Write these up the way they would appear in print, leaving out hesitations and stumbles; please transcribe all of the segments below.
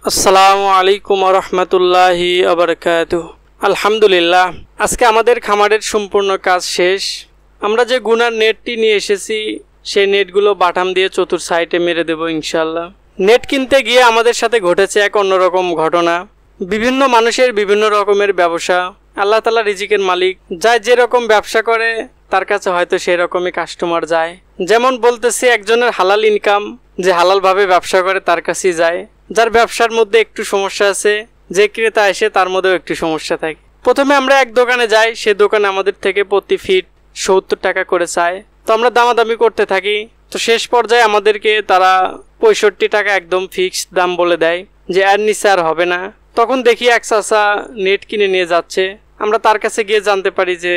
আসসালামু আলাইকুম ওয়া রাহমাতুল্লাহি ওয়া বারাকাতুহু। আলহামদুলিল্লাহ, আজকে আমাদের খামারের সম্পূর্ণ কাজ শেষ। আমরা যে গুনার নেটটি নিয়ে এসেছি সেই নেটগুলো বাটাম দিয়ে চতুর সাইডে মেরে দেব ইনশাআল্লাহ। নেট কিনতে গিয়ে আমাদের সাথে ঘটেছে এক অন্যরকম ঘটনা। বিভিন্ন মানুষের বিভিন্ন রকমের ব্যবসা, আল্লাহ তাআলা রিজিকের মালিক, যার যেরকম ব্যবসা করে তার কাছে হয়তো সেই রকমই কাস্টমার যায়। যেমন বলতেছি, একজনের হালাল ইনকাম, যে হালালভাবে ব্যবসা করে তার কাছেই যায়। যার ব্যবসার মধ্যে একটু সমস্যা আছে, যে ক্রেতা এসে তার মধ্যেও একটু সমস্যা থাকে। প্রথমে আমরা এক দোকানে যাই, সে দোকানে আমাদের থেকে প্রতি ফিট 70 টাকা করে চায়। তো আমরা দামাদামি করতে থাকি। তো শেষ পর্যায়ে আমাদেরকে তারা 65 টাকা একদম ফিক্সড দাম বলে দেয়, যে এর নিচে আর হবে না। তখন দেখি এক চাচা নেট কিনে নিয়ে যাচ্ছে। আমরা তার কাছে গিয়ে জানতে পারি যে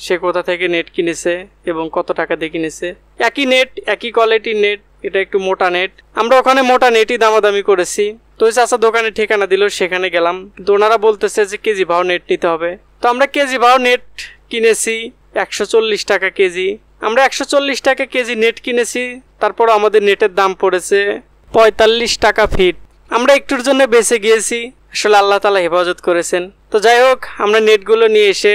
সে কোথা থেকে নেট কিনেছে এবং কত টাকা দিয়ে কিনেছে। একই নেট, একই কোয়ালিটির নেট, এটা একটু মোটা নেট। আমরা ওখানে মোটা নেটই দামাদামি করেছি। তো ওই চাচা দোকানে ঠিকানা দিল, সেখানে গেলাম। তো ওনারা বলতেছে যে কেজি ভাও নেট নিতে হবে। তো আমরা কেজি ভাও নেট কিনেছি 140 টাকা কেজি। আমরা 140 টাকা কেজি নেট কিনেছি। তারপর আমাদের নেটের দাম পড়েছে 45 টাকা ফিট। আমরা একটুর জন্য বেঁচে গিয়েছি, আসলে আল্লাহ তাআলা হেফাজত করেছেন। তো যাই হোক, আমরা নেটগুলো নিয়ে এসে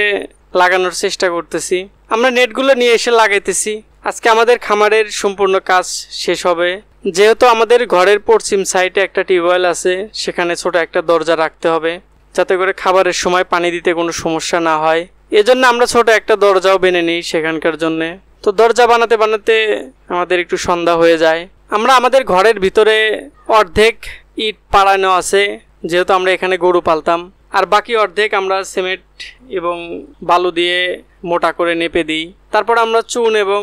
লাগানোর চেষ্টা করতেছি। আমরা নেটগুলো নিয়ে এসে লাগাইতেছি। আজকে আমাদের খামারের সম্পূর্ণ কাজ শেষ হবে। যেহেতু আমাদের ঘরের পশ্চিম সাইডে একটা টিউবওয়েল আছে, সেখানে ছোট একটা দরজা রাখতে হবে, যাতে করে খাবারের সময় পানি দিতে কোনো সমস্যা না হয়। এজন্য আমরা ছোট একটা দরজাও বেনে নিই সেখানকার জন্যে। তো দরজা বানাতে বানাতে আমাদের একটু সন্ধ্যা হয়ে যায়। আমরা আমাদের ঘরের ভিতরে অর্ধেক ইট পাড়ানো আছে, যেহেতু আমরা এখানে গরু পালতাম। আর বাকি অর্ধেক আমরা সিমেন্ট এবং বালু দিয়ে মোটা করে নেপে দিই। তারপর আমরা চুন এবং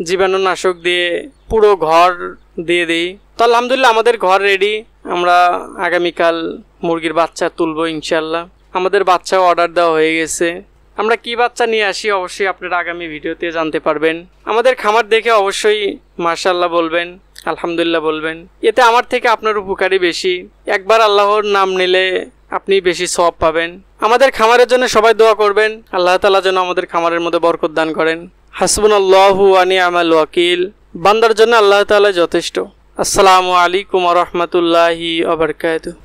জীবাণুনাশক দিয়ে পুরো ঘর দিয়ে দিই। তো আলহামদুলিল্লাহ, আমাদের ঘর রেডি। আমরা আগামীকাল মুরগির বাচ্চা তুলবো ইনশাল্লাহ। আমাদের বাচ্চাও অর্ডার দেওয়া হয়ে গেছে। আমরা কি বাচ্চা নিয়ে আসি অবশ্যই আপনারা আগামী ভিডিওতে জানতে পারবেন। আমাদের খামার দেখে অবশ্যই মাশাআল্লাহ বলবেন, আলহামদুলিল্লাহ বলবেন। এতে আমার থেকে আপনার উপকারই বেশি। একবার আল্লাহর নাম নিলে আপনি বেশি সওয়াব পাবেন। আমাদের খামারের জন্য সবাই দোয়া করবেন, আল্লাহ তাআলা যেন আমাদের খামারের মধ্যে বরকত দান করেন। হাসবুনাল্লাহু ওয়া নি'মাল ওয়াকিল। বান্দার জন্য আল্লাহ তাআলা যথেষ্ট। আসসালামু আলাইকুম ওয়া রাহমাতুল্লাহি ওয়া বারাকাতুহু।